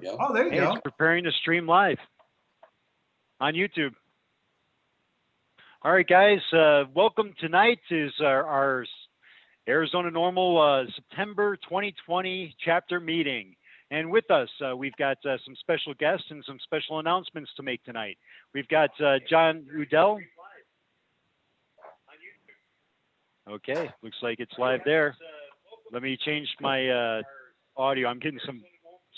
go. Oh, there you go. It's preparing to stream live on YouTube. All right, guys, welcome. Tonight is our Arizona NORML September 2020 chapter meeting. And with us, we've got some special guests and some special announcements to make tonight. We've got John Udell. Okay, looks like it's live there. Let me change my audio. I'm getting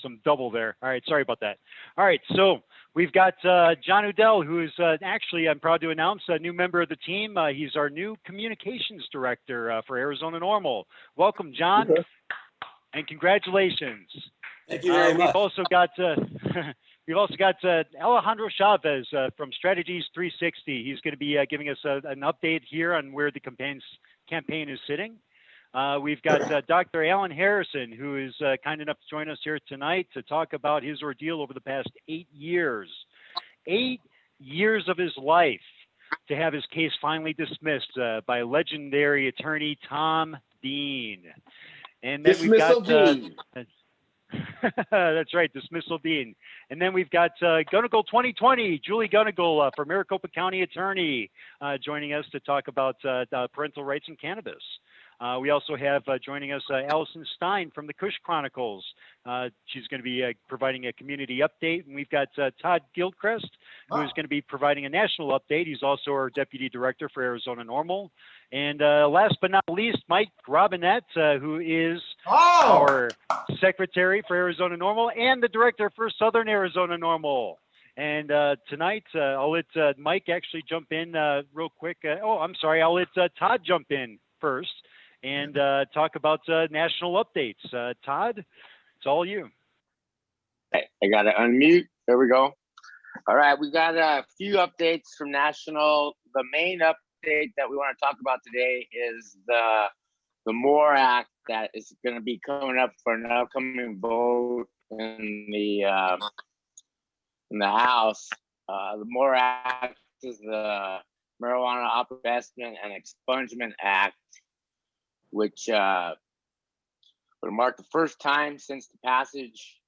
some double there. All right, sorry about that. All right, so we've got John Udell, who is actually, I'm proud to announce, a new member of the team. He's our new communications director for Arizona NORML. Welcome, John, and congratulations. Thank you very much. We've also got Alejandro Chavez from Strategies 360. He's going to be giving us an update here on where the campaign is sitting. We've got Dr. Alan Harrison, who is kind enough to join us here tonight to talk about his ordeal over the past 8 years. 8 years of his life to have his case finally dismissed by legendary attorney Tom Dean. And then Dismissal we've got Dean. that's right, Dismissal Dean. And then we've got Gunnagle 2020, Julie Gunnagle from Maricopa County Attorney, joining us to talk about parental rights in cannabis. We also have joining us Allison Stein from the Kush Chronicles. She's going to be providing a community update. And we've got Todd Gilchrist, who is going to be providing a national update. He's also our Deputy Director for Arizona NORML. And last but not least, Mike Robinette, who is our Secretary for Arizona NORML and the Director for Southern Arizona NORML. And tonight, I'll let Mike actually jump in real quick. I'll let Todd jump in first and talk about national updates. Todd, it's all you. I got to unmute. There we go. All right, we got a few updates from national. The main update that we want to talk about today is the MORE Act that is going to be coming up for an upcoming vote in the House. The MORE Act is the Marijuana Investment and Expungement Act, which would mark the first time since the passage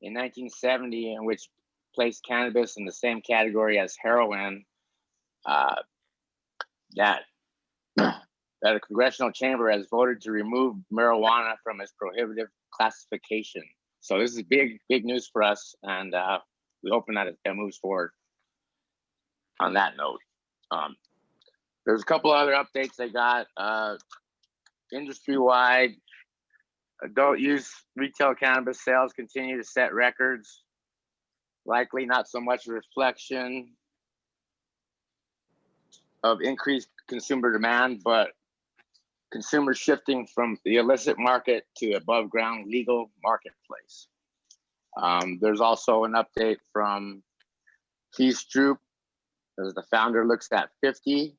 in 1970 in which placed cannabis in the same category as heroin, that a congressional chamber has voted to remove marijuana from its prohibitive classification. So this is big news for us, and we're hoping that it moves forward on that note. There's a couple other updates I got. Industry-wide, adult use retail cannabis sales continue to set records. Likely not so much a reflection of increased consumer demand, but consumers shifting from the illicit market to above ground legal marketplace. There's also an update from Keith Stroop, as the founder looks at 50.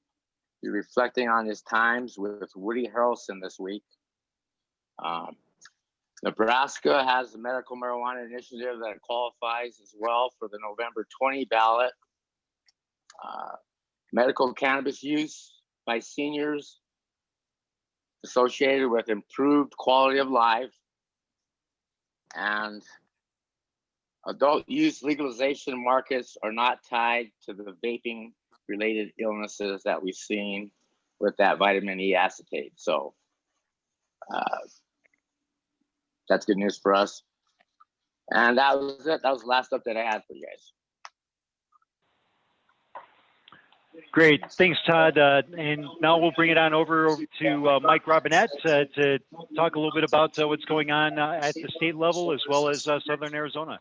He's reflecting on his times with Woody Harrelson this week. Nebraska has a medical marijuana initiative that qualifies as well for the November 20 ballot. Medical cannabis use by seniors associated with improved quality of life, and adult use legalization markets are not tied to the vaping related illnesses that we've seen with that vitamin E acetate. So that's good news for us. And that was it. That was the last update I had for you guys. Great, thanks, Todd. And now we'll bring it on over to Mike Robinette to talk a little bit about what's going on at the state level as well as Southern Arizona.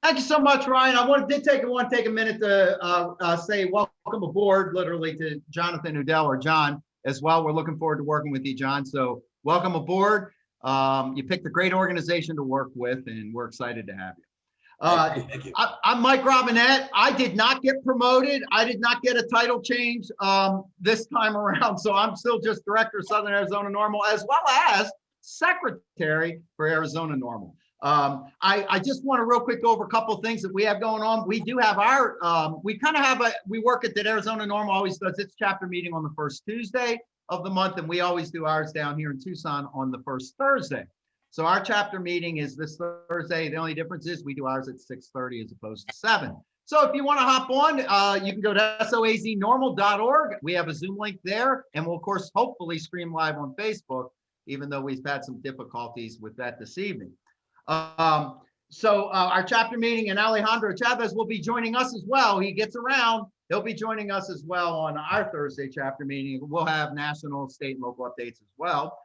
Thank you so much, Ryan. I want to take a minute to say welcome aboard, literally, to Jonathan Udell, or John, as well. We're looking forward to working with you, John. So welcome aboard. You picked a great organization to work with, and we're excited to have you. Thank you. I'm Mike Robinette. I did not get promoted. I did not get a title change this time around. So I'm still just Director of Southern Arizona NORML, as well as Secretary for Arizona NORML. I just want to real quick go over a couple of things that we have going on. We do have our, we work at that Arizona NORML always does its chapter meeting on the first Tuesday of the month, and we always do ours down here in Tucson on the first Thursday So our chapter meeting is this Thursday. The only difference is we do ours at 6:30 as opposed to 7. So if you want to hop on, you can go to soaznormal.org. We have a Zoom link there, and we'll, of course, hopefully stream live on Facebook, even though we've had some difficulties with that this evening. Our chapter meeting, and Alejandro Chavez will be joining us as well. He gets around. He'll be joining us as well on our Thursday chapter meeting. We'll have national, state, and local updates as well.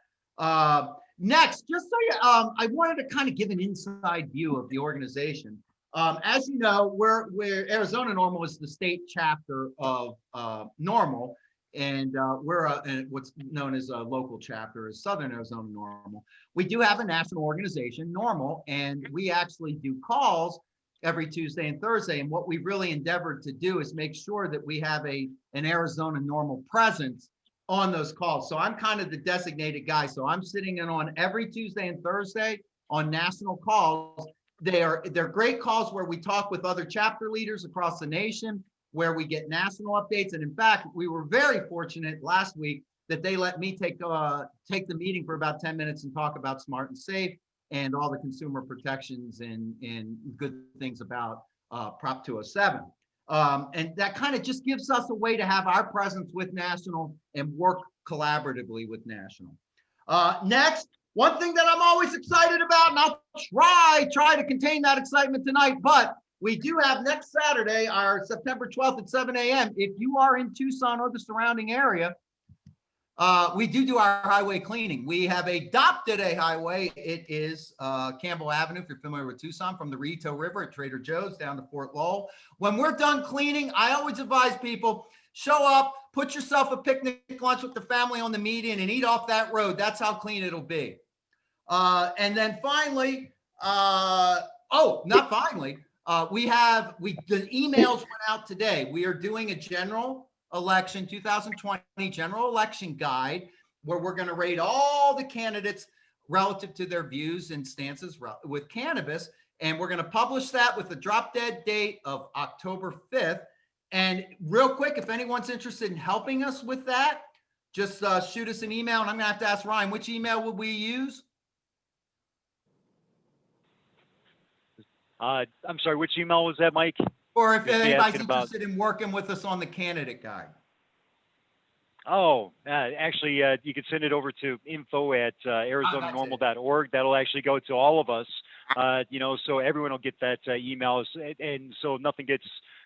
Next, just so you, I wanted to kind of give an inside view of the organization. As you know, we're Arizona NORML is the state chapter of NORML, and we're what's known as a local chapter is Southern Arizona NORML. We do have a national organization, NORML, and we actually do calls every Tuesday and Thursday. And what we've really endeavored to do is make sure that we have an Arizona NORML presence on those calls. So I'm kind of the designated guy. So I'm sitting in on every Tuesday and Thursday on national calls. They're great calls where we talk with other chapter leaders across the nation, where we get national updates. And in fact, we were very fortunate last week that they let me take the meeting for about 10 minutes and talk about Smart and Safe and all the consumer protections and good things about Prop 207. And that kind of just gives us a way to have our presence with national and work collaboratively with national. Next, one thing that I'm always excited about, and I'll try to contain that excitement tonight, but we do have next Saturday, our September 12th at 7 a.m. If you are in Tucson or the surrounding area, we do our highway cleaning. We have adopted a highway. It is Campbell Avenue, if you're familiar with Tucson, from the Rito River at Trader Joe's down to Fort Lowell. When we're done cleaning, I always advise people, show up, put yourself a picnic lunch with the family on the median and eat off that road. That's how clean it'll be. And then finally, the emails went out today. We are doing a general election 2020 general election guide where we're going to rate all the candidates relative to their views and stances with cannabis. And we're going to publish that with the drop dead date of October 5th. And real quick, if anyone's interested in helping us with that, just shoot us an email. And I'm going to have to ask Ryan, which email would we use? I'm sorry, which email was that, Mike? Or if anybody's interested in working with us on the candidate guide. Oh, actually, you could send it over to info@arizonanormal.org. That'll actually go to all of us, so everyone will get that email, and so nothing gets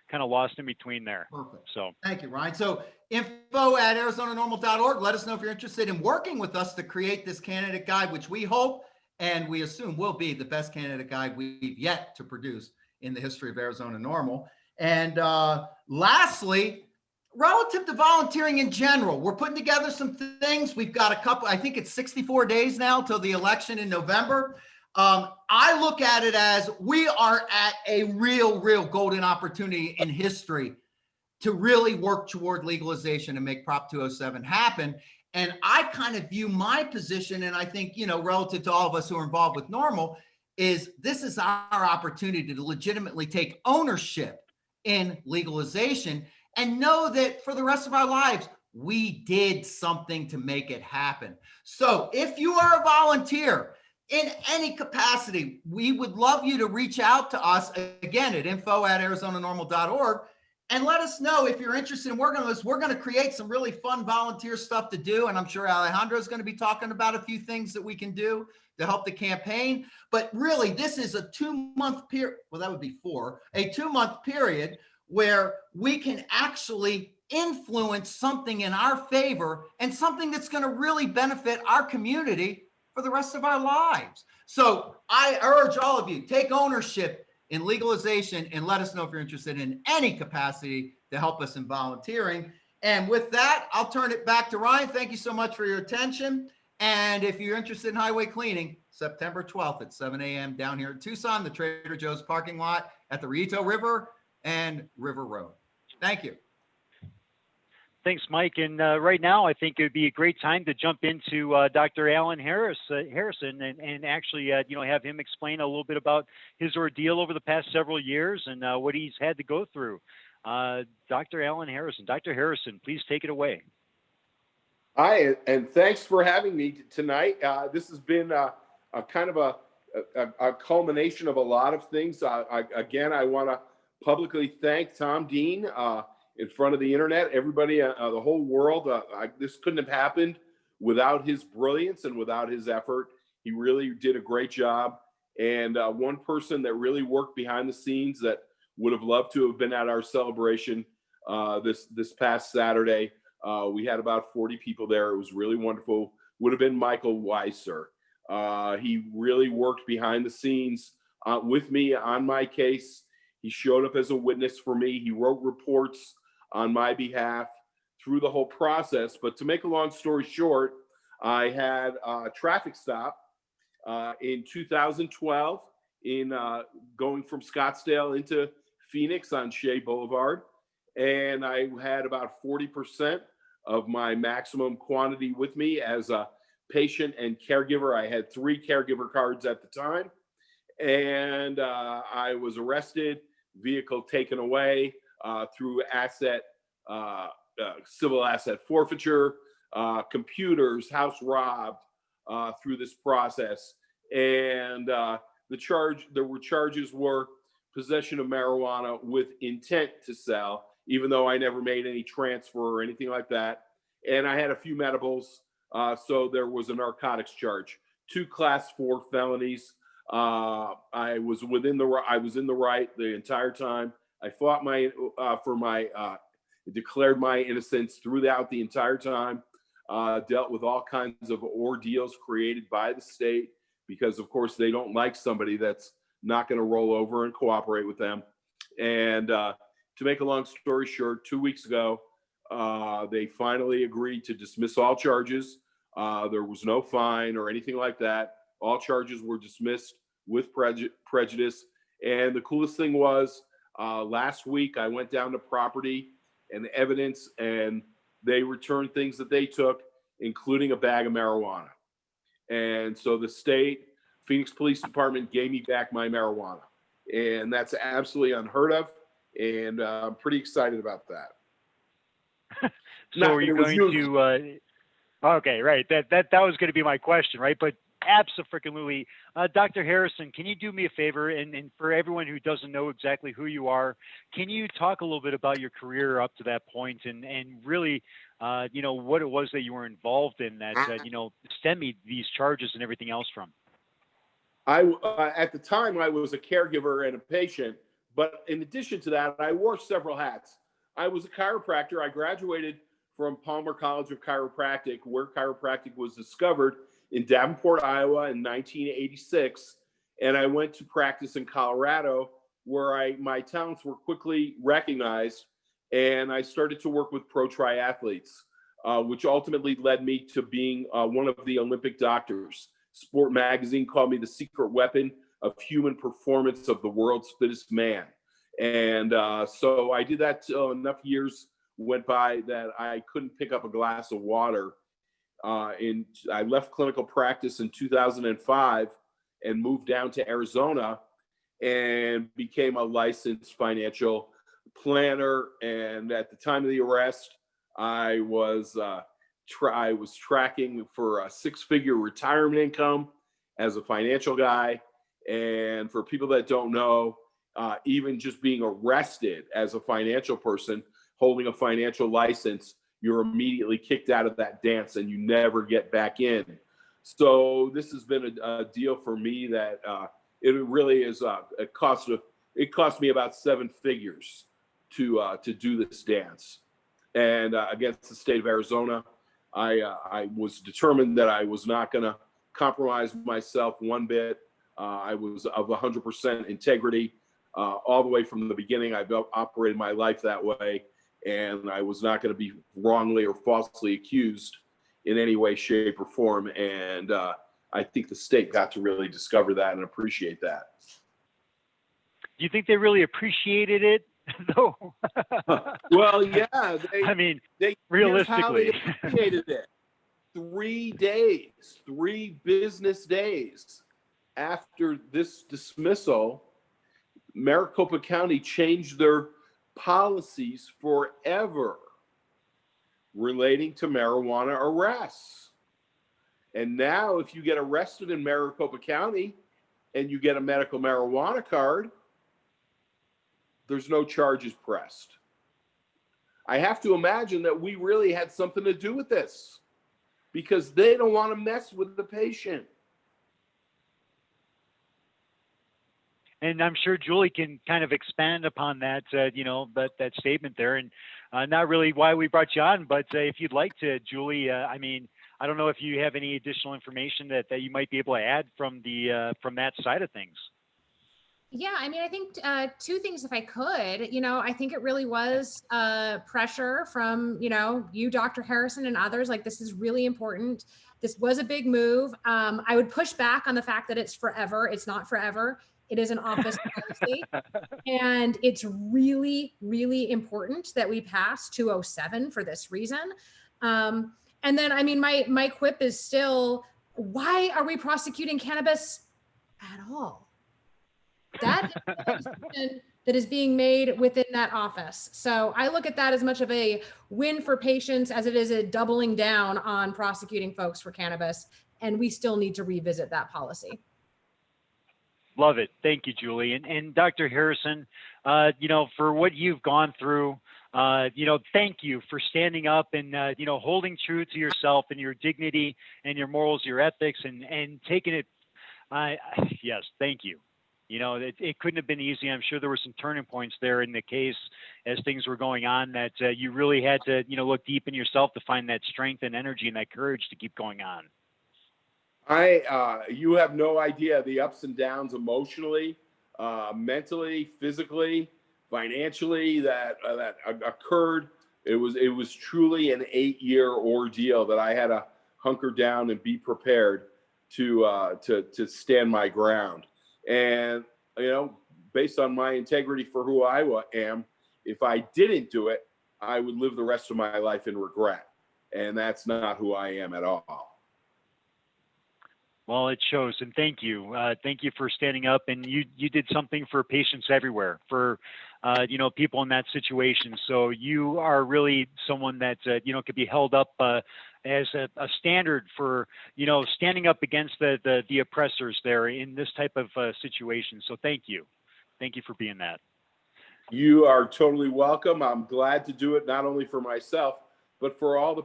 kind of lost in between there. Perfect. So thank you, Ryan. So info@arizonanormal.org. Let us know if you're interested in working with us to create this candidate guide, which we hope and we assume will be the best candidate guide we've yet to produce in the history of Arizona NORML. And lastly, relative to volunteering in general, we're putting together some things. We've got a couple, I think it's 64 days now till the election in November. I look at it as we are at a real golden opportunity in history to really work toward legalization and make Prop 207 happen. And I kind of view my position, and I think, relative to all of us who are involved with NORML, is this is our opportunity to legitimately take ownership in legalization and know that for the rest of our lives, we did something to make it happen. So if you are a volunteer in any capacity, we would love you to reach out to us again at info@arizonanormal.org and let us know if you're interested in working on this. We're going to create some really fun volunteer stuff to do. And I'm sure Alejandro is going to be talking about a few things that we can do to help the campaign. But really, this is a 2-month period. Well, that would be a 2-month period where we can actually influence something in our favor and something that's going to really benefit our community for the rest of our lives. So I urge all of you, take ownership in legalization and let us know if you're interested in any capacity to help us in volunteering. And with that, I'll turn it back to Ryan. Thank you so much for your attention. And if you're interested in highway cleaning, September 12th at 7 a.m. down here in Tucson, the Trader Joe's parking lot at the Rito River and River Road. Thank you. Thanks, Mike. And right now, I think it would be a great time to jump into Dr. Alan Harrison and actually, have him explain a little bit about his ordeal over the past several years and what he's had to go through. Dr. Alan Harrison. Dr. Harrison, please take it away. Hi, and thanks for having me tonight. This has been kind of a culmination of a lot of things. Again, I want to publicly thank Tom Dean in front of the internet, everybody, the whole world. This couldn't have happened without his brilliance and without his effort. He really did a great job. And one person that really worked behind the scenes that would have loved to have been at our celebration this past Saturday. We had about 40 people there. It was really wonderful. Would have been Michael Weiser. He really worked behind the scenes with me on my case. He showed up as a witness for me. He wrote reports on my behalf through the whole process. But to make a long story short, I had a traffic stop in 2012 in going from Scottsdale into Phoenix on Shea Boulevard. And I had about 40% of my maximum quantity with me as a patient and caregiver. I had 3 caregiver cards at the time. And I was arrested, vehicle taken away through civil asset forfeiture, computers, house robbed through this process. And there were charges were possession of marijuana with intent to sell, even though I never made any transfer or anything like that. And I had a few medibles. So there was a narcotics charge, 2 class 4 felonies. I was in the right the entire time. I fought declared my innocence throughout the entire time. Dealt with all kinds of ordeals created by the state because, of course, they don't like somebody that's not going to roll over and cooperate with them. And to make a long story short, 2 weeks ago, they finally agreed to dismiss all charges. There was no fine or anything like that. All charges were dismissed with prejudice. And the coolest thing was last week I went down to property and evidence, and they returned things that they took, including a bag of marijuana. And so the state, Phoenix Police Department gave me back my marijuana. And that's absolutely unheard of. And I'm pretty excited about that. So are you going to, okay, right. That was going to be my question, right? But absolutely. Dr. Harrison, can you do me a favor? And for everyone who doesn't know exactly who you are, can you talk a little bit about your career up to that point and really, what it was that you were involved in that, stemmed these charges and everything else from? At the time, I was a caregiver and a patient, but in addition to that, I wore several hats. I was a chiropractor. I graduated from Palmer College of Chiropractic, where chiropractic was discovered in Davenport, Iowa in 1986. And I went to practice in Colorado, where my talents were quickly recognized. And I started to work with pro triathletes, which ultimately led me to being one of the Olympic doctors. Sport Magazine called me the secret weapon of human performance of the world's fittest man. And so I did that till enough years went by that I couldn't pick up a glass of water. I left clinical practice in 2005 and moved down to Arizona and became a licensed financial planner. And at the time of the arrest, I was tracking for a 6-figure retirement income as a financial guy. And for people that don't know, even just being arrested as a financial person holding a financial license, you're immediately kicked out of that dance and you never get back in. So this has been a deal for me that it really is. It cost me about 7 figures to do this dance. And against the state of Arizona, I was determined that I was not going to compromise myself one bit. I was of 100% integrity all the way from the beginning. I've operated my life that way. And I was not going to be wrongly or falsely accused in any way, shape, or form. And I think the state got to really discover that and appreciate that. Do you think they really appreciated it, though? Well, yeah. They realistically, they appreciated it. 3 business days after this dismissal, Maricopa County changed their policies forever relating to marijuana arrests. And now if you get arrested in Maricopa County and you get a medical marijuana card, there's no charges pressed. I have to imagine that we really had something to do with this because they don't want to mess with the patient. And I'm sure Julie can kind of expand upon that, that statement there, and not really why we brought you on, but if you'd like to, Julie. I mean, I don't know if you have any additional information that you might be able to add from that side of things. Yeah, I mean, I think two things, if I could. I think it really was pressure from you, Dr. Harrison, and others. Like, this is really important. This was a big move. I would push back on the fact that it's forever. It's not forever. It is an office policy. And it's really, really important that we pass 207 for this reason. And then, I mean, my quip is still, why are we prosecuting cannabis at all? That is a decision that is being made within that office. So I look at that as much of a win for patients as it is a doubling down on prosecuting folks for cannabis. And we still need to revisit that policy. Love it. Thank you, Julie. And Dr. Harrison, for what you've gone through, thank you for standing up and, holding true to yourself and your dignity and your morals, your ethics, and taking it. Yes, thank you. It couldn't have been easy. I'm sure there were some turning points there in the case as things were going on that you really had to, look deep in yourself to find that strength and energy and that courage to keep going on. You have no idea the ups and downs emotionally, mentally, physically, financially that occurred. It was truly an 8-year ordeal that I had to hunker down and be prepared to stand my ground. And, based on my integrity for who I am, if I didn't do it, I would live the rest of my life in regret. And that's not who I am at all. Well, it shows, and thank you. Thank you for standing up, and you did something for patients everywhere, for people in that situation. So you are really someone that could be held up as a standard for standing up against the oppressors there in this type of situation. So thank you for being that. You are totally welcome. I'm glad to do it not only for myself, but for all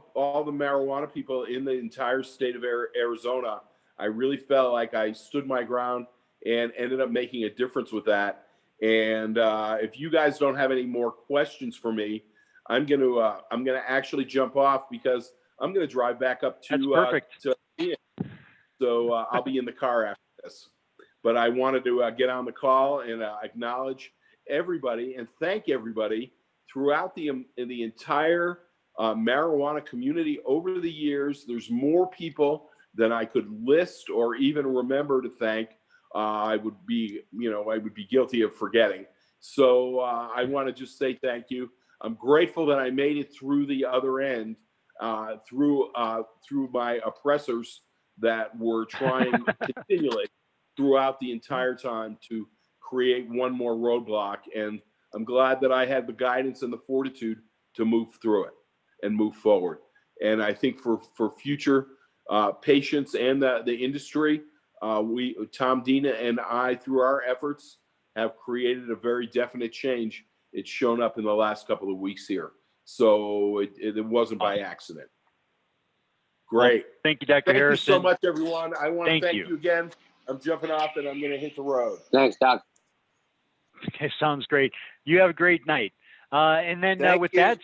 the marijuana people in the entire state of Arizona. I really felt like I stood my ground and ended up making a difference with that. And if you guys don't have any more questions for me, I'm gonna actually jump off because I'm gonna drive back up to. That's perfect. So I'll be in the car after this. But I wanted to get on the call and acknowledge everybody and thank everybody throughout the entire marijuana community over the years. There's more people than I could list or even remember to thank. I would be guilty of forgetting. So I want to just say thank you. I'm grateful that I made it through the other end, through my oppressors that were trying continually throughout the entire time to create one more roadblock. And I'm glad that I had the guidance and the fortitude to move through it and move forward. And I think for future patients and the industry, Tom Dina and I, through our efforts, have created a very definite change. It's shown up in the last couple of weeks here. So it wasn't by accident. Great. Well, thank you, Dr. Harrison. Thank you so much, everyone. I want to thank you again. I'm jumping off and I'm going to hit the road. Thanks, Doc. Okay, sounds great. You have a great night. And then with that,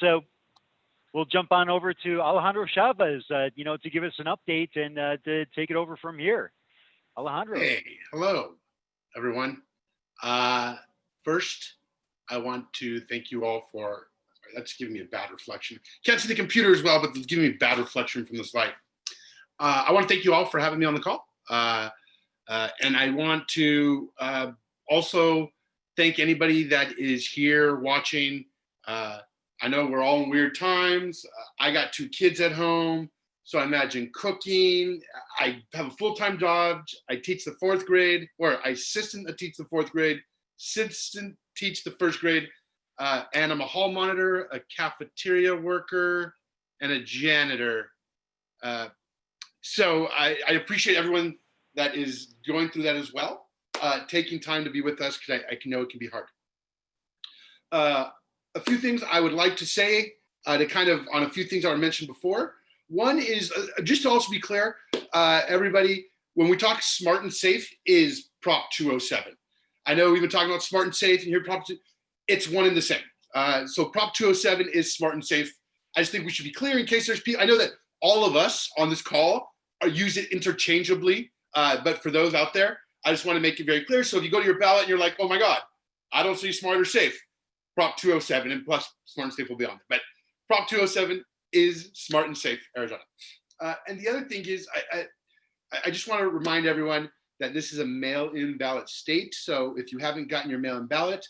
we'll jump on over to Alejandro Chavez, to give us an update and to take it over from here. Alejandro. Hey, hello, everyone. First, I want to thank you all for, that's giving me a bad reflection. Can't see the computer as well, but it's giving me a bad reflection from this light. I want to thank you all for having me on the call. And I want to also thank anybody that is here watching. I know we're all in weird times. I got 2 kids at home, so I imagine cooking. I have a full-time job. I teach the 4th grade, or I assistant teach the 4th grade, assistant teach the 1st grade, and I'm a hall monitor, a cafeteria worker, and a janitor. So I appreciate everyone that is going through that as well, taking time to be with us, because I know it can be hard. A few things I would like to say to kind of on a few things I mentioned before. One is just to also be clear, everybody, when we talk smart and safe is Prop 207. I know we've been talking about smart and safe, and here Prop 2, it's one and the same. So Prop 207 is smart and safe. I just think we should be clear in case there's people. I know that all of us on this call use it interchangeably, but for those out there, I just want to make it very clear. So if you go to your ballot and you're like, oh my God, I don't see smart or safe, Prop 207, and plus smart and safe will be on it. But Prop 207 is smart and safe Arizona. And the other thing is, I just want to remind everyone that this is a mail-in ballot state. So if you haven't gotten your mail-in ballot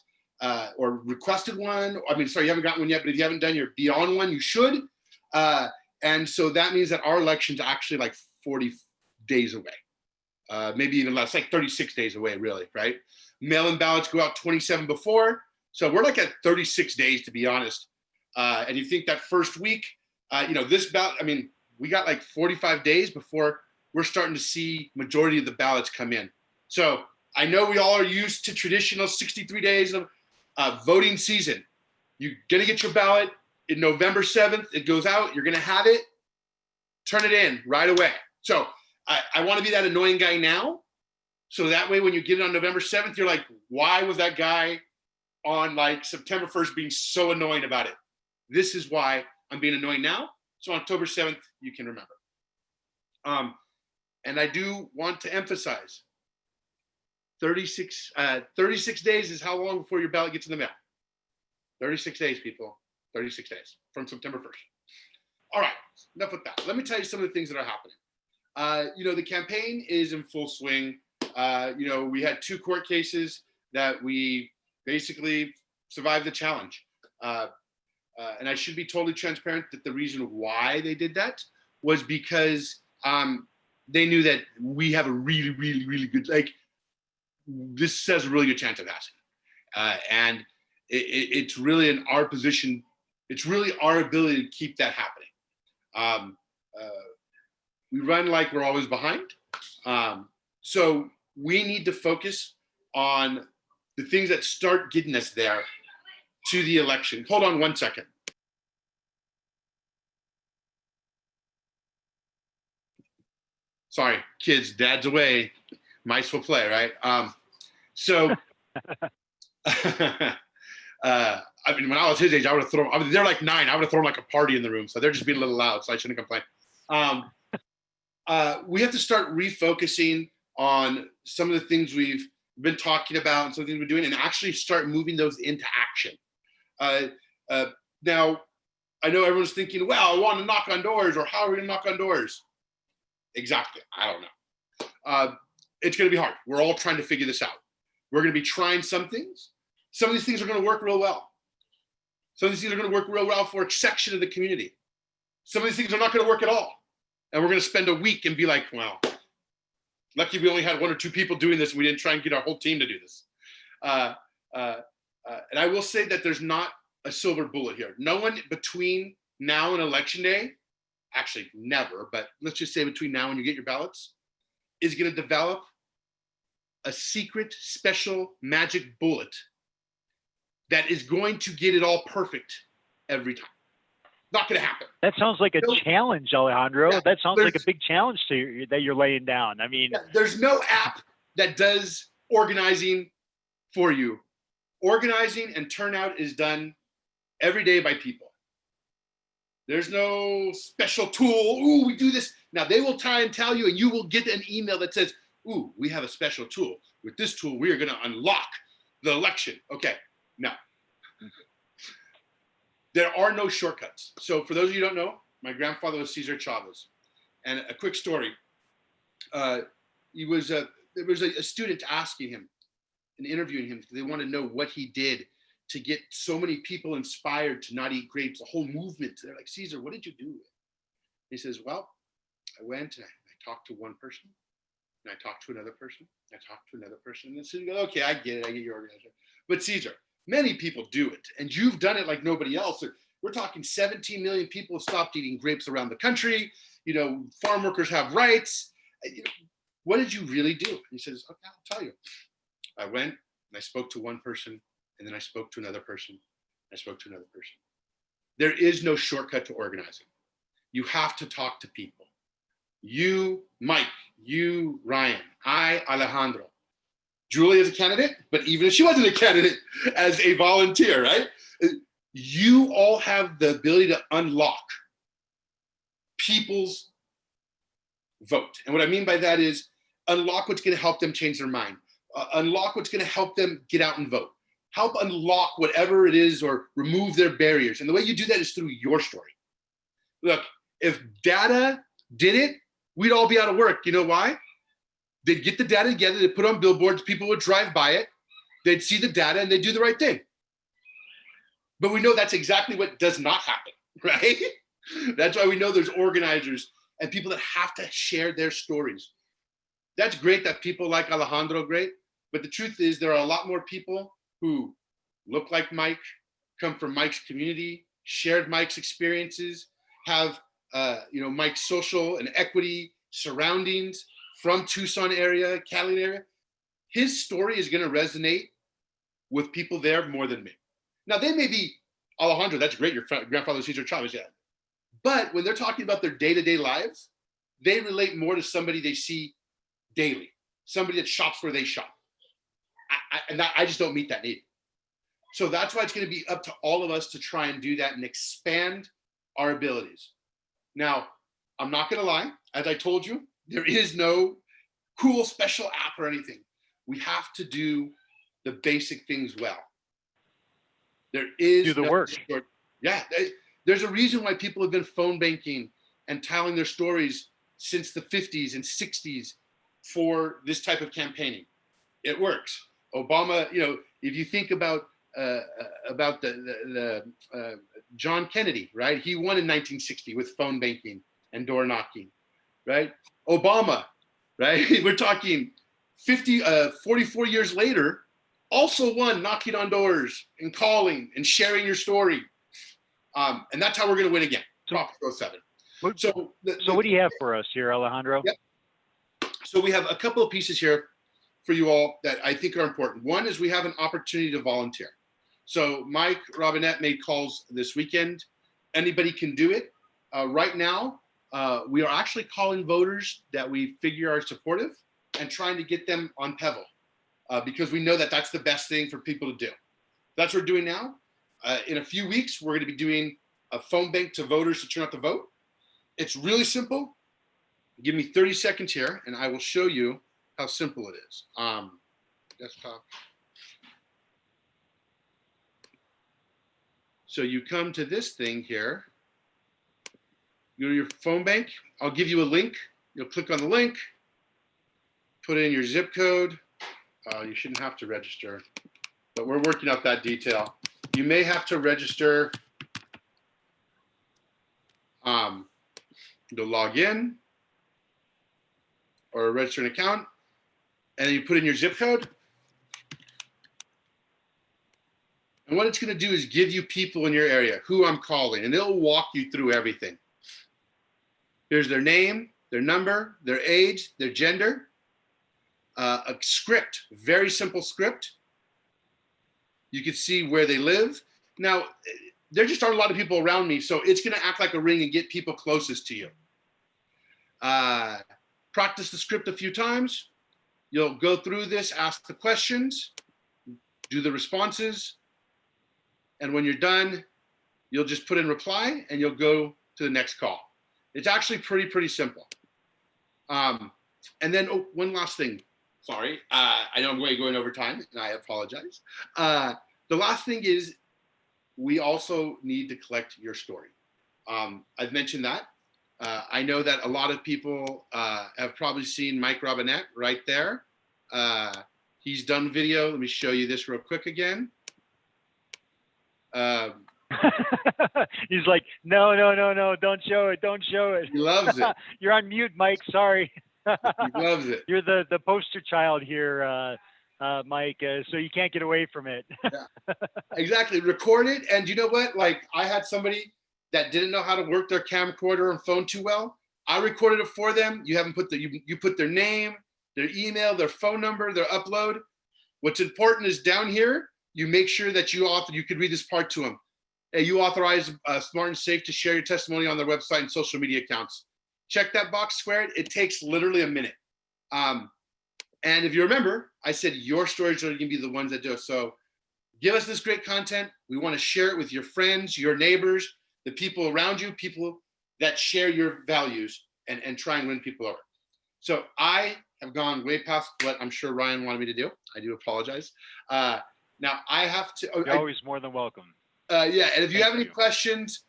or requested one, you haven't gotten one yet, but if you haven't done your be on one, you should. And so that means that our election's actually like 40 days away, maybe even less, like 36 days away, really, right? Mail-in ballots go out 27 before. So we're like at 36 days, to be honest. And you think that first week, this ballot, we got like 45 days before we're starting to see majority of the ballots come in. So I know we all are used to traditional 63 days of voting season. You're gonna get your ballot in November 7th, it goes out, you're gonna have it, turn it in right away. So I wanna be that annoying guy now. So that way when you get it on November 7th, you're like, why was that guy on like September 1st being so annoying about it? This is why I'm being annoying now. So on October 7th, you can remember. And I do want to emphasize 36 days is how long before your ballot gets in the mail. 36 days, people, 36 days from September 1st. All right, enough with that. Let me tell you some of the things that are happening. The campaign is in full swing. We had 2 court cases that we basically survived the challenge. And I should be totally transparent that the reason why they did that was because they knew that we have a really, really, really good, this has a really good chance of passing. And it's really in our position, it's really our ability to keep that happening. We run like we're always behind. So we need to focus on the things that start getting us there to the election. Hold on one second. Sorry, kids, dad's away, mice will play, right? When I was his age, I would have thrown, they're like 9, I would have thrown like a party in the room. So they're just being a little loud, so I shouldn't complain. We have to start refocusing on some of the things we've been talking about and some of the things we're doing and actually start moving those into action. Now, I know everyone's thinking, well, I want to knock on doors, or how are we going to knock on doors? Exactly, I don't know. It's going to be hard. We're all trying to figure this out. We're going to be trying some things. Some of these things are going to work real well. Some of these things are going to work real well for a section of the community. Some of these things are not going to work at all. And we're going to spend a week and be like, well, lucky we only had 1 or 2 people doing this and we didn't try and get our whole team to do this. And I will say that there's not a silver bullet here. No one between now and election day, actually never, but let's just say between now and you get your ballots, is going to develop a secret, special, magic bullet that is going to get it all perfect every time. Not going to happen. That sounds like a challenge, Alejandro. Yeah, that sounds like a big challenge to you, that you're laying down. I mean, there's no app that does organizing for you. Organizing and turnout is done every day by people. There's no special tool. Ooh, we do this. Now they will try and tell you, and you will get an email that says, ooh, we have a special tool. With this tool, we are going to unlock the election. Okay, no. There are no shortcuts. So for those of you who don't know, my grandfather was Cesar Chavez. And a quick story. There was a student asking him and interviewing him because they want to know what he did to get so many people inspired to not eat grapes, the whole movement. They're like, Cesar, what did you do? He says, well, I went and I talked to one person, and I talked to another person, I talked to another person. And then Cesar goes, okay, I get it, I get your organization. But Cesar, many people do it, and you've done it like nobody else. We're talking 17 million people have stopped eating grapes around the country. You know, farm workers have rights. What did you really do? And he says, okay, I'll tell you. I went and I spoke to one person, and then I spoke to another person. I spoke to another person. There is no shortcut to organizing. You have to talk to people. You, Mike, you, Ryan, I, Alejandro, Julie as a candidate, but even if she wasn't a candidate, as a volunteer, right? You all have the ability to unlock people's vote. And what I mean by that is unlock what's going to help them change their mind. Unlock what's going to help them get out and vote. Help unlock whatever it is or remove their barriers. And the way you do that is through your story. Look, if data did it, we'd all be out of work. You know why? They'd get the data together, they'd put on billboards, people would drive by it, they'd see the data, and they'd do the right thing. But we know that's exactly what does not happen, right? That's why we know there's organizers and people that have to share their stories. That's great that people like Alejandro, great. But the truth is there are a lot more people who look like Mike, come from Mike's community, shared Mike's experiences, have Mike's social and equity surroundings from Tucson area, Cali area. His story is going to resonate with people there more than me. Now they may be, Alejandro, that's great, your grandfather sees your child, yeah. But when they're talking about their day-to-day lives, they relate more to somebody they see daily, somebody that shops where they shop. I just don't meet that need. So that's why it's going to be up to all of us to try and do that and expand our abilities. Now, I'm not going to lie, as I told you, there is no cool special app or anything. We have to do the basic things well. There is do the work. Yeah, there's a reason why people have been phone banking and telling their stories since the 50s and 60s for this type of campaigning. It works. Obama, if you think about John Kennedy, right? He won in 1960 with phone banking and door knocking, right? Obama, right? We're talking 44 years later, also won knocking on doors and calling and sharing your story. And that's how we're going to win again. Prop 07. So what do you have for us here, Alejandro? Yep. So we have a couple of pieces here for you all that I think are important. One is we have an opportunity to volunteer. So Mike Robinette made calls this weekend. Anybody can do it. Right now, we are actually calling voters that we figure are supportive and trying to get them on Pebble because we know that that's the best thing for people to do. That's what we're doing now. In a few weeks, we're going to be doing a phone bank to voters to turn out to vote. It's really simple. Give me 30 seconds here, and I will show you how simple it is. Desktop. So you come to this thing here. Go to your phone bank. I'll give you a link. You'll click on the link, put in your zip code. You shouldn't have to register, but we're working out that detail. You may have to register to log in or register an account, and then you put in your zip code. And what it's going to do is give you people in your area who I'm calling, and it'll walk you through everything. Here's their name, their number, their age, their gender, a script, very simple script. You can see where they live. Now, there just aren't a lot of people around me, so it's going to act like a ring and get people closest to you. Practice the script a few times. You'll go through this, ask the questions, do the responses, and when you're done, you'll just put in reply and you'll go to the next call. It's actually pretty simple. And then one last thing. Sorry, I know I'm going over time, and I apologize. The last thing is we also need to collect your story. I've mentioned that. I know that a lot of people have probably seen Mike Robinette right there. He's done video. Let me show you this real quick again. He's like, no, don't show it. He loves it. You're on mute, Mike. Sorry. He loves it. You're the poster child here, Mike, so you can't get away from it. Exactly. Record it. And you know what? Like, I had somebody that didn't know how to work their camcorder and phone too well. I recorded it for them. You haven't put you put their name, their email, their phone number, their upload. What's important is down here, you make sure that you could read this part to them. You authorize Smart and Safe to share your testimony on their website and social media accounts. Check that box, square it. It takes literally a minute. And if you remember, I said your stories are going to be the ones that do it. So give us this great content. We want to share it with your friends, your neighbors, the people around you, people that share your values, and try and win people over. So I have gone way past what I'm sure Ryan wanted me to do. I do apologize. Now I have to. You're always more than welcome. Yeah, and if you Thank have any you. questions,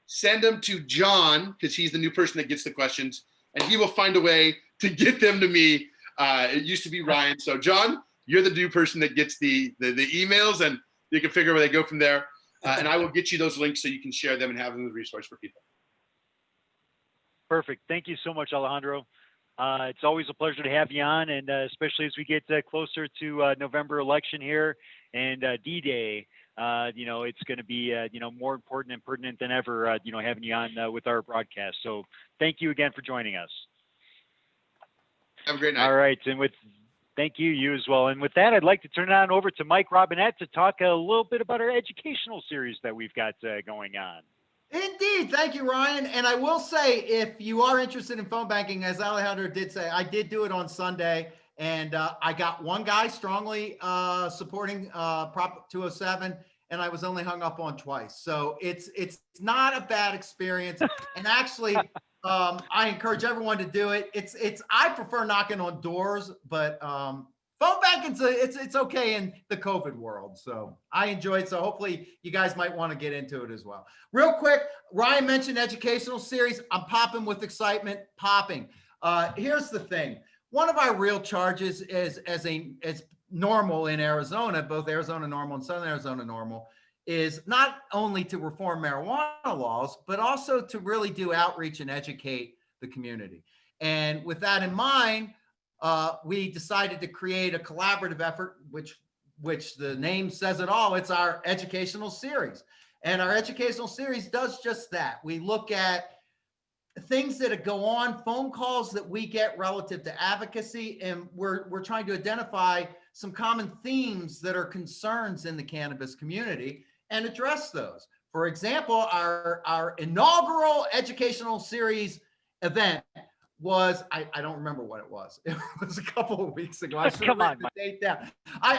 send them to John, because he's the new person that gets the questions, and he will find a way to get them to me. It used to be Ryan. So John, you're the new person that gets the emails, and you can figure out where they go from there. And I will get you those links so you can share them and have them as a resource for people. Perfect. Thank you so much, Alejandro. It's always a pleasure to have you on, and especially as we get closer to November election here and D-Day. It's going to be, more important and pertinent than ever, having you on with our broadcast. So thank you again for joining us. Have a great night. All right. And thank you, you as well. And with that, I'd like to turn it on over to Mike Robinette to talk a little bit about our educational series that we've got going on. Indeed. Thank you, Ryan. And I will say, if you are interested in phone banking, as Alejandro did say, I did do it on Sunday, and I got one guy strongly supporting Prop 207, and I was only hung up on twice. So it's not a bad experience. And actually, I encourage everyone to do it. I prefer knocking on doors, but phone banking, it's okay in the COVID world. So I enjoy it. So hopefully you guys might want to get into it as well. Real quick, Ryan mentioned educational series. I'm popping with excitement, popping. Here's the thing. One of our real charges is as NORML in Arizona, both Arizona NORML and Southern Arizona NORML, is not only to reform marijuana laws, but also to really do outreach and educate the community. And with that in mind, we decided to create a collaborative effort, which the name says it all. It's our educational series. And our educational series does just that. We look at things that go on, phone calls that we get relative to advocacy, and we're trying to identify some common themes that are concerns in the cannabis community and address those. For example, our inaugural educational series event was, I don't remember what it was. It was a couple of weeks ago. I should have written the date down.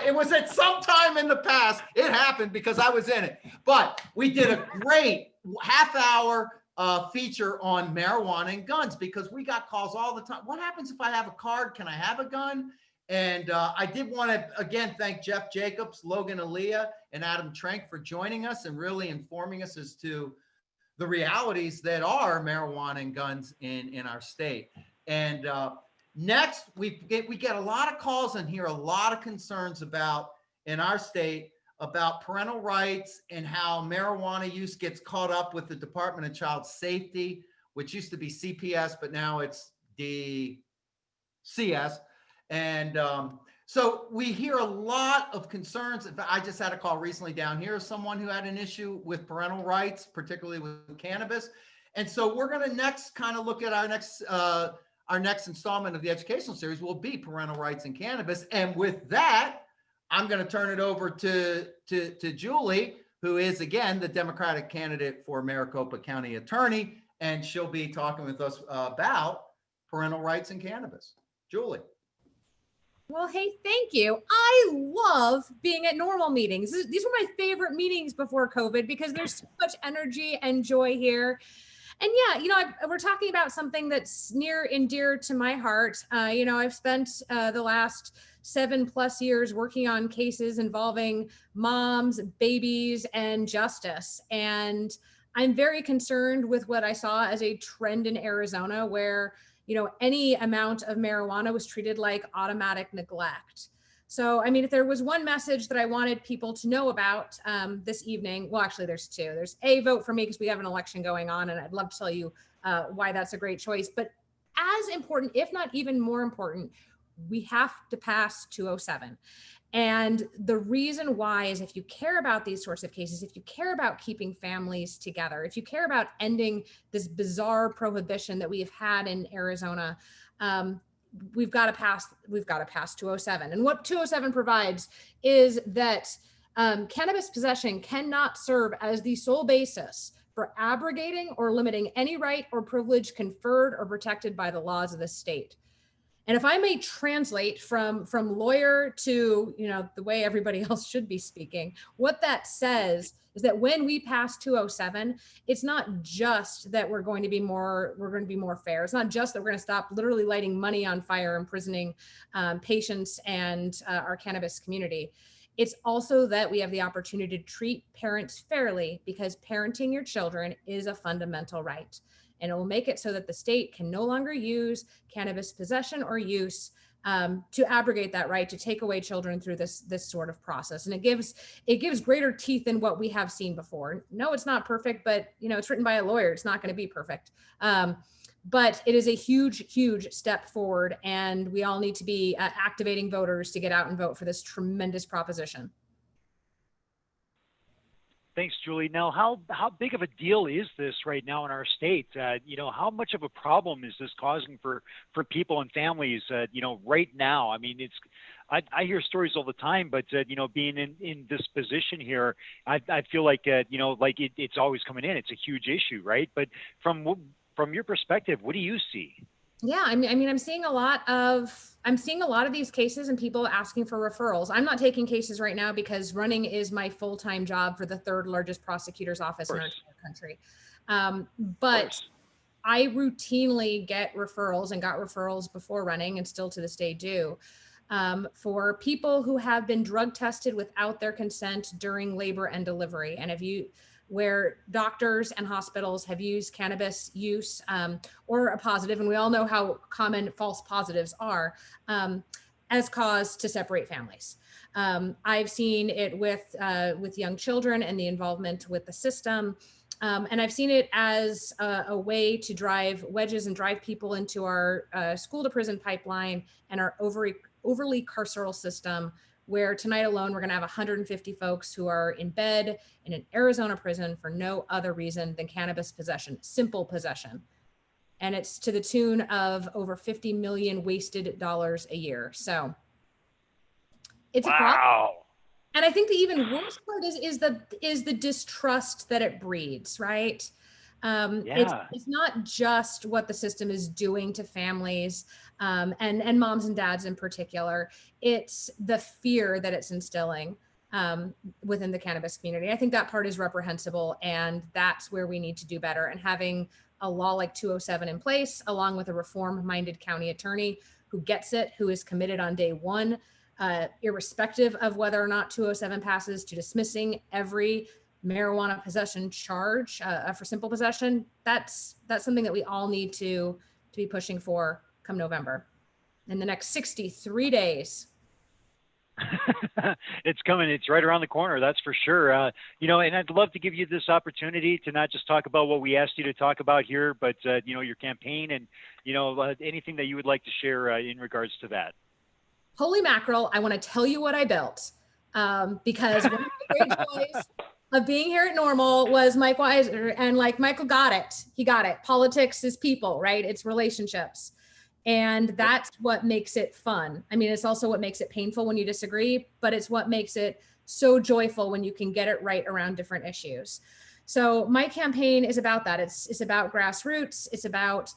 It was at some time in the past. It happened because I was in it. But we did a great half-hour feature on marijuana and guns, because we got calls all the time. What happens if I have a card? Can I have a gun? And I did want to, again, thank Jeff Jacobs, Logan Aaliyah, and Adam Trank for joining us and really informing us as to the realities that are marijuana and guns in our state. And next, we get a lot of calls and hear a lot of concerns about, in our state, about parental rights and how marijuana use gets caught up with the Department of Child Safety, which used to be CPS, but now it's DCS. And so we hear a lot of concerns. I just had a call recently down here of someone who had an issue with parental rights, particularly with cannabis. And so we're going to next kind of look at our next installment of the educational series will be parental rights and cannabis. And with that, I'm going to turn it over to Julie, who is, again, the Democratic candidate for Maricopa County Attorney, and she'll be talking with us about parental rights and cannabis. Julie. Well, hey, thank you. I love being at NORML meetings. These were my favorite meetings before COVID because there's so much energy and joy here. And yeah, we're talking about something that's near and dear to my heart. I've spent the last 7+ years working on cases involving moms, babies, and justice. And I'm very concerned with what I saw as a trend in Arizona where any amount of marijuana was treated like automatic neglect. So, I mean, if there was one message that I wanted people to know about this evening, well, actually there's two. There's a vote for me because we have an election going on and I'd love to tell you why that's a great choice. But as important, if not even more important, we have to pass 207. And the reason why is if you care about these sorts of cases, if you care about keeping families together, if you care about ending this bizarre prohibition that we've had in Arizona, we've got to pass 207. And what 207 provides is that cannabis possession cannot serve as the sole basis for abrogating or limiting any right or privilege conferred or protected by the laws of the state. And if I may translate from lawyer to, the way everybody else should be speaking, what that says is that when we pass 207, it's not just that we're going to be more fair. It's not just that we're going to stop literally lighting money on fire, imprisoning patients and our cannabis community. It's also that we have the opportunity to treat parents fairly, because parenting your children is a fundamental right. And it will make it so that the state can no longer use cannabis possession or use to abrogate that right to take away children through this sort of process. And it gives greater teeth than what we have seen before. No, it's not perfect, but it's written by a lawyer. It's not going to be perfect. But it is a huge, huge step forward, and we all need to be activating voters to get out and vote for this tremendous proposition. Thanks, Julie. Now, how big of a deal is this right now in our state? How much of a problem is this causing for people and families? Right now, I mean, I hear stories all the time, but being in this position here, I feel like it's always coming in. It's a huge issue, right? But from your perspective, what do you see? Yeah, I mean, I'm seeing a lot of these cases and people asking for referrals. I'm not taking cases right now because running is my full-time job for the third largest prosecutor's office in our country. But I routinely get referrals and got referrals before running, and still to this day do, for people who have been drug tested without their consent during labor and delivery. And where doctors and hospitals have used cannabis use or a positive, and we all know how common false positives are, as cause to separate families. I've seen it with young children and the involvement with the system. And I've seen it as a way to drive wedges and drive people into our school to prison pipeline and our overly carceral system, where tonight alone, we're going to have 150 folks who are in bed in an Arizona prison for no other reason than cannabis possession, simple possession. And it's to the tune of over $50 million wasted dollars a year. So it's a problem. And I think the even worse part is the distrust that it breeds, right? It's not just what the system is doing to families and moms and dads in particular. It's the fear that it's instilling within the cannabis community. I think that part is reprehensible, and that's where we need to do better. And having a law like 207 in place, along with a reform-minded county attorney who gets it, who is committed on day one, irrespective of whether or not 207 passes, to dismissing every marijuana possession charge for simple possession. That's something that we all need to be pushing for come November. In the next 63 days. It's coming. It's right around the corner. That's for sure. And I'd love to give you this opportunity to not just talk about what we asked you to talk about here, but your campaign and anything that you would like to share in regards to that. Holy mackerel! I want to tell you what I built because one of the great joys of being here at NORML was Mike Weiser, and Michael got it. He got it. Politics is people, right? It's relationships. And that's what makes it fun. I mean, it's also what makes it painful when you disagree, but it's what makes it so joyful when you can get it right around different issues. So my campaign is about that. It's about grassroots. It's about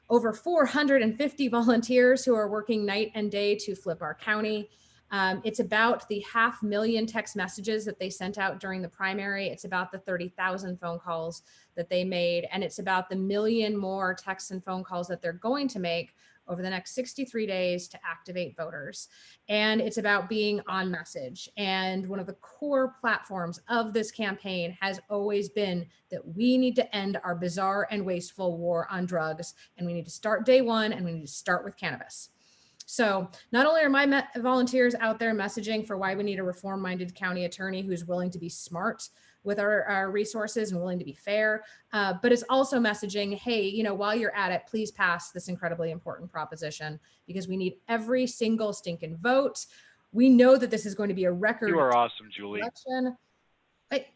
over 450 volunteers who are working night and day to flip our county. It's about the 500,000 text messages that they sent out during the primary. It's about the 30,000 phone calls that they made. And it's about the 1 million more texts and phone calls that they're going to make over the next 63 days to activate voters. And it's about being on message. And one of the core platforms of this campaign has always been that we need to end our bizarre and wasteful war on drugs. And we need to start day one, and we need to start with cannabis. So not only are my volunteers out there messaging for why we need a reform-minded county attorney who's willing to be smart with our resources and willing to be fair, but it's also messaging, hey, while you're at it, please pass this incredibly important proposition, because we need every single stinking vote. We know that this is going to be a record You are awesome, Julie. election.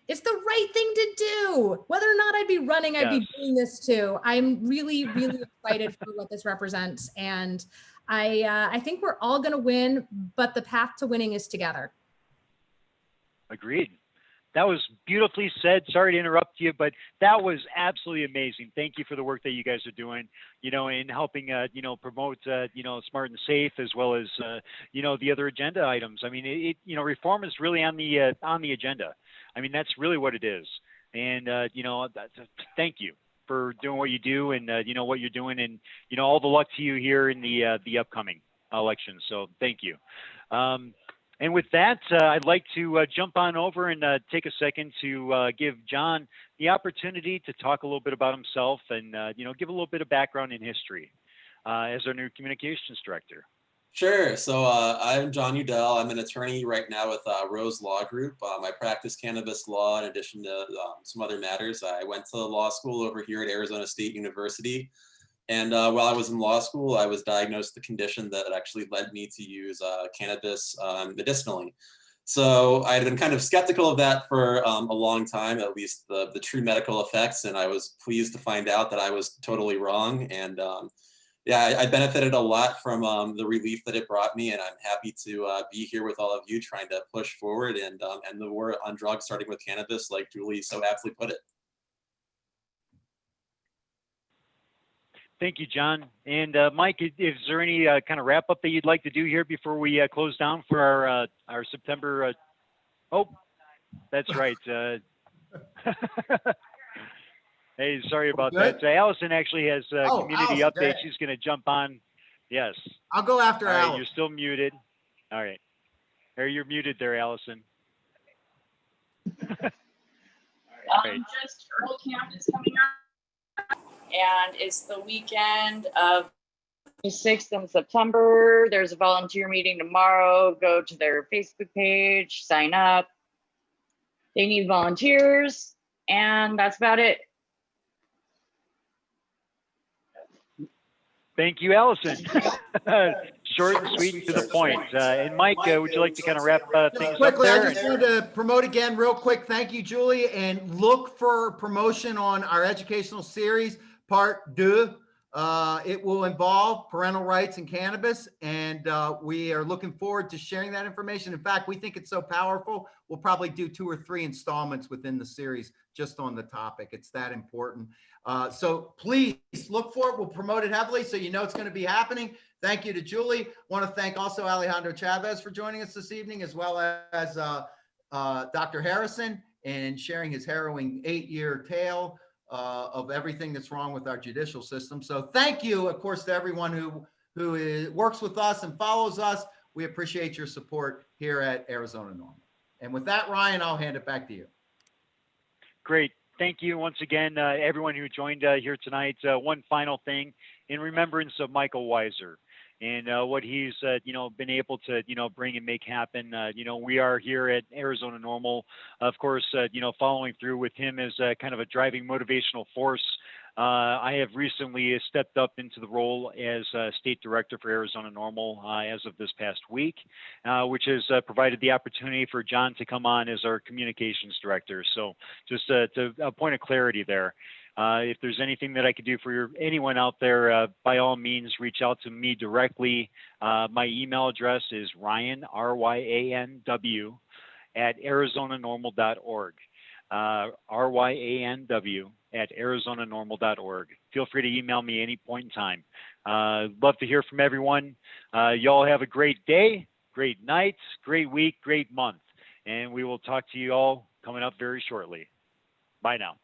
It's the right thing to do. Whether or not I'd be running, I'd be doing this too. I'm really, really excited for what this represents. And I think we're all going to win, but the path to winning is together. Agreed. That was beautifully said. Sorry to interrupt you, but that was absolutely amazing. Thank you for the work that you guys are doing, in helping, promote, smart and safe, as well as, the other agenda items. I mean, reform is really on the agenda. I mean, that's really what it is. And, thank you for doing what you do and, what you're doing, and, all the luck to you here in the upcoming election. So thank you. And with that, I'd like to jump on over and take a second to give John the opportunity to talk a little bit about himself and, give a little bit of background in history as our new communications director. Sure. So I'm John Udell. I'm an attorney right now with Rose Law Group. I practice cannabis law in addition to some other matters. I went to law school over here at Arizona State University. And while I was in law school, I was diagnosed with a condition that actually led me to use cannabis medicinally. So I had been kind of skeptical of that for a long time, at least the true medical effects. And I was pleased to find out that I was totally wrong. And yeah, I benefited a lot from the relief that it brought me. And I'm happy to be here with all of you trying to push forward and the war on drugs, starting with cannabis, like Julie so aptly put it. Thank you, John. And Mike, is there any kind of wrap up that you'd like to do here before we close down for our September? Oh, that's right. Hey, sorry about that. Allison actually has community Allison, update. She's going to jump on. Yes. I'll go after All right, Allison. you're still muted. All right. Or you're muted there, Allison. Right. Just Earl Camp is coming up, and it's the weekend of the 6th of September. There's a volunteer meeting tomorrow. Go to their Facebook page, sign up. They need volunteers, and that's about it. Thank you, Allison. Short and sweet and to the point. And Mike, would you like to kind of wrap things Quickly, up I there? just wanted to promote again real quick. Thank you, Julie. And look for promotion on our educational series, part 2. It will involve parental rights and cannabis. And we are looking forward to sharing that information. In fact, we think it's so powerful, we'll probably do 2 or 3 installments within the series just on the topic. It's that important. So please look for it. We'll promote it heavily so you know it's going to be happening. Thank you to Julie. Want to thank also Alejandro Chavez for joining us this evening, as well as Dr. Harrison, and sharing his harrowing 8-year tale of everything that's wrong with our judicial system. So thank you, of course, to everyone who works with us and follows us. We appreciate your support here at Arizona NORML. And with that, Ryan, I'll hand it back to you. Great. Thank you once again, everyone who joined here tonight. One final thing in remembrance of Michael Weiser and what he's, been able to, bring and make happen. We are here at Arizona NORML, of course, following through with him as kind of a driving motivational force. I have recently stepped up into the role as state director for Arizona NORML as of this past week, which has provided the opportunity for John to come on as our communications director. So just to a point of clarity there. If there's anything that I could do for anyone out there, by all means, reach out to me directly. My email address is Ryan, RYANW, at arizonanormal.org. RYANW at arizonanormal.org. Feel free to email me any point in time. Love to hear from everyone. Y'all have a great day, great night, great week, great month. And we will talk to you all coming up very shortly. Bye now.